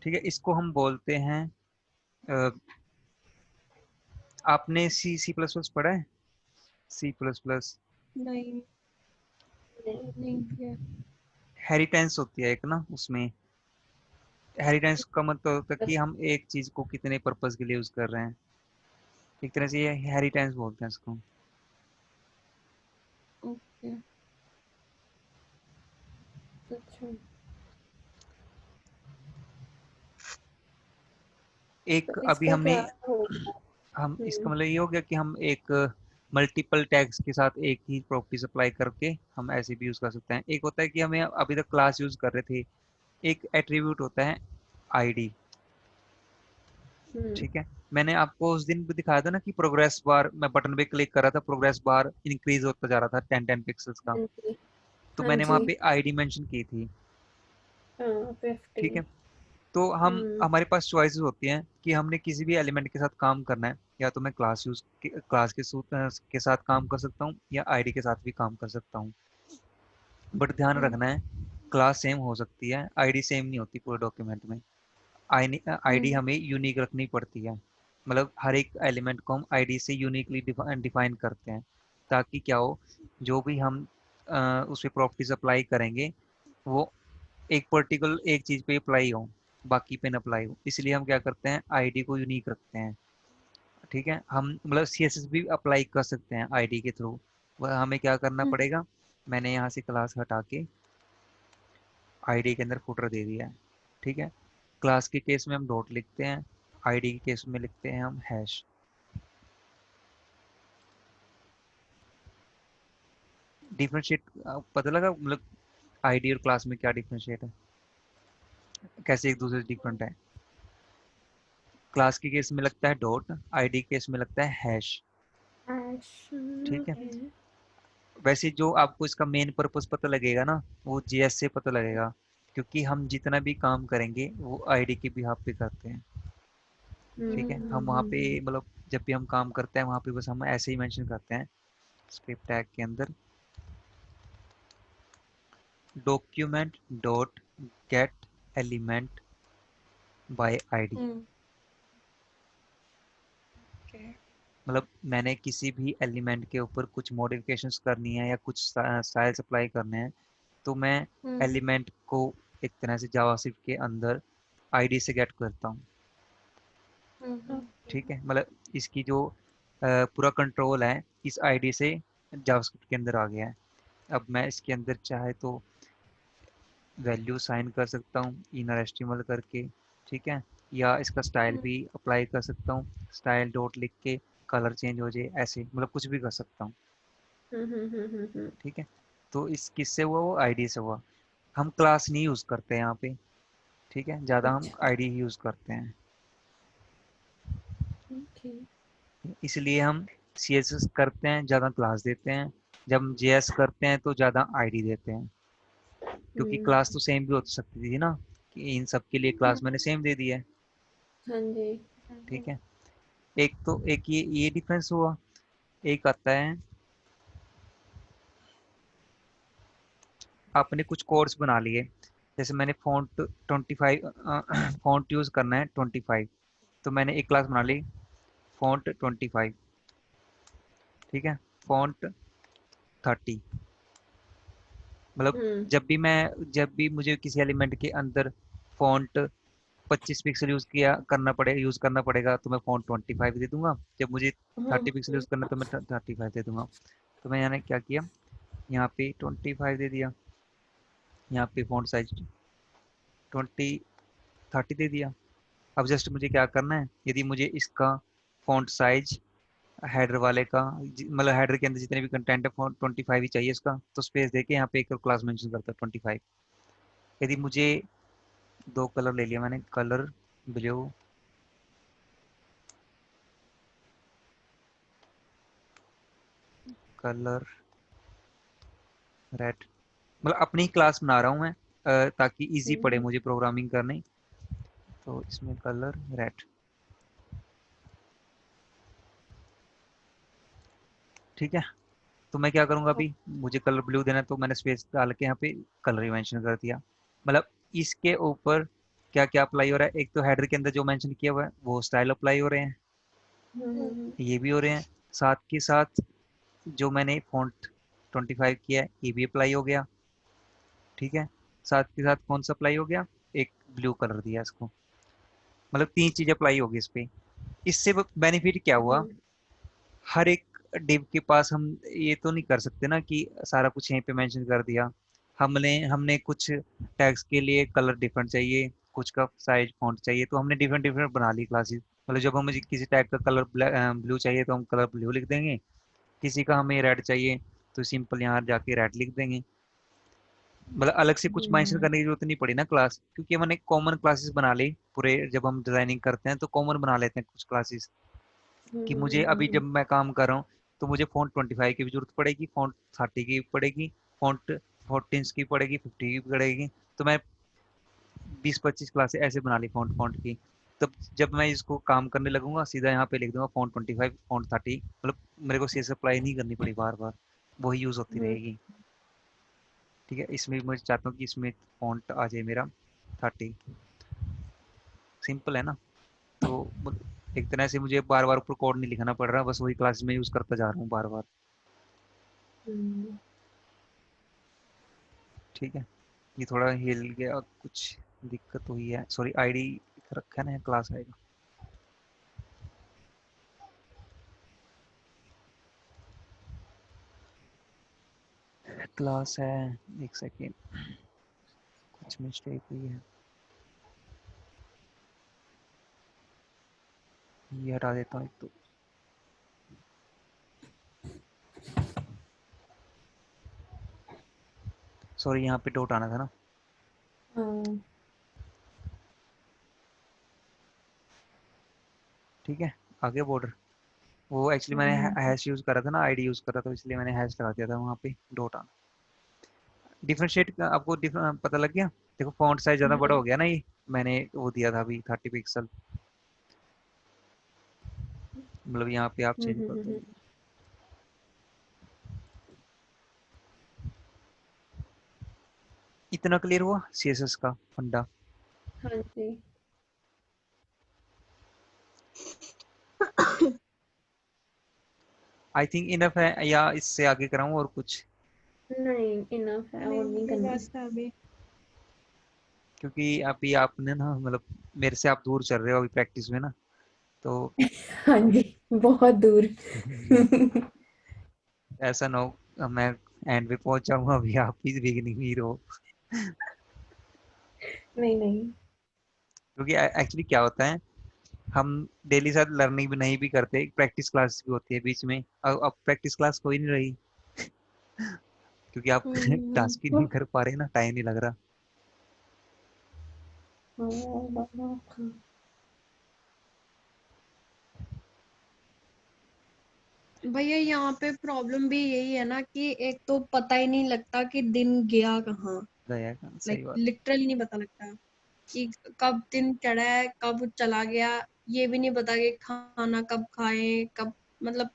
ठीक है, इसको हम बोलते हैं अ, आपने सी सी प्लस प्लस पढ़ा है? सी प्लस प्लस नहीं नहीं किया। हेरिटेंस होती है एक ना उसमें। हेरिटेंस का मतलब होता है कि हम एक चीज को कितने पर्पज के लिए यूज कर रहे हैं। एक तरह से ये हेरिटेंस बोलते हैं इसको। ओके। अच्छा। तो एक अभी इसका हमने क्या होगा? हम इसका मतलब ये हो गया कि हम एक मल्टीपल टैग्स के साथ एक ही प्रॉपर्टी अप्लाई करके हम ऐसे भी यूज कर सकते हैं। एक होता है कि हमें अभी तक क्लास यूज कर रहे थे। एक एट्रीब्यूट होता है आईडी। हम्म। ठीक है, मैंने आपको उस दिन भी दिखाया था ना कि प्रोग्रेस बार, मैं बटन पे क्लिक कर रहा था, प्रोग्रेस बार इंक्रीज होता जा रहा था 10 पिक्सल्स का। हाँ जी। तो हाँ मैंने वहां जी। पे आईडी मेंशन की थी। हाँ 50। ठीक है, तो हम हम्म। हमारे पास चॉइसेस होती हैं कि हमने किसी भी एलिमेंट के साथ काम करना है। या तो मैं क्लास के साथ काम कर सकता हूँ या आईडी के साथ भी काम कर सकता हूँ। बट ध्यान हम्म। रखना है, क्लास सेम हो सकती है, आईडी सेम नहीं होती पूरे डॉक्यूमेंट में। आईडी हम्म। हमें यूनिक रखनी पड़ती है। मतलब हर एक एलिमेंट को हम आईडी से यूनिकली डिफाइन करते हैं, ताकि क्या हो, जो भी हम उस पर प्रॉपर्टीज अप्लाई करेंगे वो एक पर्टिकुलर एक चीज पे अप्लाई हो, बाकी पे ना अप्लाई हो। इसलिए हम क्या करते हैं, आईडी को यूनिक रखते हैं। ठीक है, हम मतलब सीएसएस भी अप्लाई कर सकते हैं आईडी के थ्रू। वह हमें क्या करना हम्म। पड़ेगा, मैंने यहाँ से क्लास हटा के आईडी के अंदर फुटर दे दिया है। ठीक है, क्लास के केस में हम डॉट लिखते हैं, आईडी के केस में लिखते हैं हम हैश। डिफरेंशिएट पता लगा मतलब आईडी और क्लास में क्या डिफरेंशिएट है, कैसे एक दूसरे से डिफरेंट है? क्लास के केस में लगता है डॉट, आईडी के केस में लगता है हैश। ठीक है, ओके। वैसे जो आपको इसका मेन पर्पस पता लगेगा ना, वो जीएस से पता लगेगा। क्योंकि हम जितना भी काम करेंगे वो आईडी के बिहाफ पे करते हैं। ठीक है, हम वहाँ पे हम्म। मतलब जब भी हम काम करते हैं वहाँ पे बस हम ऐसे ही मेंशन करते हैं स्क्रिप्ट टैग के अंदर, document dot gate element by ID. Hmm. Okay. मतलब मैंने किसी भी एलिमेंट के ऊपर कुछ मॉडिफिकेशंस करनी है या कुछ स्टाइल्स अप्लाई करने हैं, तो मैं हम्म। एलिमेंट को एक तरह से जावास्क्रिप्ट के अंदर आईडी से गेट करता हूँ। ओके। ठीक है, मतलब इसकी जो पूरा कंट्रोल है इस आईडी से जावास्क्रिप्ट के अंदर आ गया है। अब मैं इसके अंदर चाहे तो वैल्यू साइन कर सकता हूँ इनर एस्टिमल करके। ठीक है, या इसका स्टाइल भी अप्लाई कर सकता हूँ, स्टाइल डॉट लिख के कलर चेंज हो जाए, ऐसे मतलब कुछ भी कर सकता हूँ। हम्म। ठीक है, तो इस किससे हुआ, वो आईडी से हुआ। हम क्लास नहीं यूज करते यहाँ पे। ठीक है, ज़्यादा हम अच्छा। आईडी ही यूज करते हैं। ओके। इसलिए हम सीएसएस करते हैं ज़्यादा क्लास देते हैं, जब हम जेएस करते हैं तो ज़्यादा आईडी देते हैं। क्योंकि हम्म। क्लास तो सेम भी हो सकती थी ना, कि इन सब के लिए क्लास मैंने सेम दे दी है। हाँ जी। ठीक है, एक तो एक ये डिफरेंस हुआ। एक आता है, आपने कुछ कोड्स बना लिए, जैसे मैंने फ़ॉन्ट 25 फ़ॉन्ट यूज़ करना है 25, तो मैंने एक क्लास बना ली फ़ॉन्ट 25। ठीक है, फ़ॉन्ट 30। मतलब हम्म। जब भी मुझे किसी एलिमेंट के अंदर फ़ॉन्ट 25 पिक्सल यूज़ करना पड़ेगा, तो मैं फ़ॉन्ट 25 दे दूंगा। जब मुझे हाँ 30 पिक्सल यूज़ करना, तो मैं 35 दे दूंगा। तो मैं यहाँ क्या किया, यहाँ पे 25 दे दिया, यहाँ पे फ़ॉन्ट साइज 20 30 दे दिया। अब जस्ट मुझे क्या करना है, यदि मुझे इसका फ़ॉन्ट साइज हेडर वाले का मतलब हेडर के अंदर जितने भी कंटेंट है फ़ॉन्ट 25 ही चाहिए इसका, तो स्पेस देके यहाँ पे एक और क्लास मेंशन करता है 25। यदि मुझे दो कलर ले लिया मैंने, कलर ब्लू, कलर रेड, मतलब अपनी ही क्लास बना रहा हूँ मैं, ताकि इजी पड़े हम्म। मुझे प्रोग्रामिंग करने। तो इसमें कलर रेड। ठीक है, तो मैं क्या करूँगा, अभी मुझे कलर ब्लू देना है, तो मैंने स्पेस डाल के यहाँ पे कलर ही मेंशन कर दिया। मतलब इसके ऊपर क्या क्या अप्लाई हो रहा है, एक तो हेडर के अंदर जो मेंशन किया हुआ है वो स्टाइल अप्लाई हो रहे हैं, ये भी हो रहे हैं। साथ के साथ जो मैंने फ़ॉन्ट 25 किया है ये भी अप्लाई हो गया, ठीक है। साथ के साथ कौन सा अप्लाई हो गया, एक ब्लू कलर दिया इसको, मतलब 3 चीज़ अप्लाई होगी इस पे। इससे बेनिफिट क्या हुआ, हर एक डिव के पास हम ये तो नहीं कर सकते ना कि सारा कुछ यहीं पे मेंशन कर दिया। हमने हमने कुछ टैग्स के लिए कलर डिफरेंट चाहिए, कुछ का साइज फॉन्ट चाहिए, तो हमने डिफरेंट डिफरेंट बना ली क्लासेस। मतलब जब हमें किसी टैग का कलर ब्लू चाहिए तो हम कलर ब्लू लिख देंगे, किसी का हमें रेड चाहिए तो सिंपल यहाँ जाके रेड लिख देंगे। मतलब अलग से कुछ मेंशन करने की जरूरत नहीं पड़ी ना क्लास, क्योंकि हमने कॉमन क्लासेस बना ली पूरे। जब हम डिजाइनिंग करते हैं तो कॉमन बना लेते हैं कुछ क्लासेस, कि मुझे अभी जब मैं काम कर रहा हूँ तो मुझे फ़ॉन्ट 25 की भी ज़रूरत पड़ेगी, फ़ॉन्ट 30 की भी पड़ेगी, फ़ॉन्ट 14 की पड़ेगी, 50 की भी पड़ेगी। तो मैं 20-25 क्लासें ऐसे बना ली फ़ॉन्ट फ़ॉन्ट की। तब जब मैं इसको काम करने लगूंगा सीधा यहाँ पे लिख दूंगा फ़ॉन्ट 25, फ़ॉन्ट 30, मतलब मेरे को सीएस अप्लाई नहीं करनी पड़ी बार बार, वही यूज़ होती रहेगी। ठीक है, इसमें भी मैं चाहता हूँ कि इसमें फ़ॉन्ट आ जाए मेरा 30, सिंपल है ना। तो एक तरह से मुझे बार बार ऊपर कोड नहीं लिखना पड़ रहा, बस वही क्लास में यूज़ करता जा रहा हूँ बार बार। ठीक है, ये थोड़ा हिल गया, कुछ दिक्कत हुई है, सॉरी। आईडी रखा है ना, क्लास आएगा, क्लास है। एक सेकेंड, कुछ मिस्टेक हुई है, ये हटा देता हूँ एक तो। सॉरी, यहाँ पे डॉट आना था ना। ठीक है, आगे बॉर्डर, वो एक्चुअली मैंने हैश यूज़ करा था ना, आईडी यूज़ करा था, इसलिए मैंने हैश लगा दिया था वहाँ पे, डॉट आना। डिफरेंशिएट का आपको पता लग गया। देखो फॉन्ट साइज ज़्यादा बड़ा हो गया ना, ये मैंने वो दिया था अभी 30 पिक्सल, मतलब यहाँ पे आप चेंज कर दोगे। इतना क्लियर हुआ सीएसएस का फंडा। हाँ जी। आई थिंक इनफ है, या इससे आगे कराऊं और कुछ, नहीं, इनफ है, और नहीं नहीं करना। बस है अभी। क्योंकि अभी आपने ना, मतलब मेरे से आप दूर चल रहे हो अभी प्रैक्टिस में ना, तो हाँ जी, बहुत दूर। ऐसा ना हो मैं एंड पे पहुंच जाऊंगा, अभी आप ही बिगिनिंग ही रहो। नहीं नहीं। क्योंकि एक्चुअली क्या होता है, हम डेली साथ लर्निंग भी नहीं भी करते, प्रैक्टिस क्लास भी होती है बीच में। अब प्रैक्टिस क्लास कोई नहीं रही, क्योंकि आप टास्क ही नहीं कर पा रहे ना, टाइम नहीं लग रहा। भैया यहाँ पे प्रॉब्लम भी यही है ना कि एक तो पता ही नहीं लगता कि दिन गया कहाँ। गया का, सही लाइक बात। लिटरली नहीं पता लगता कि कब दिन चढ़ा है कब चला गया। ये भी नहीं पता कि खाना कब खाएं कब, मतलब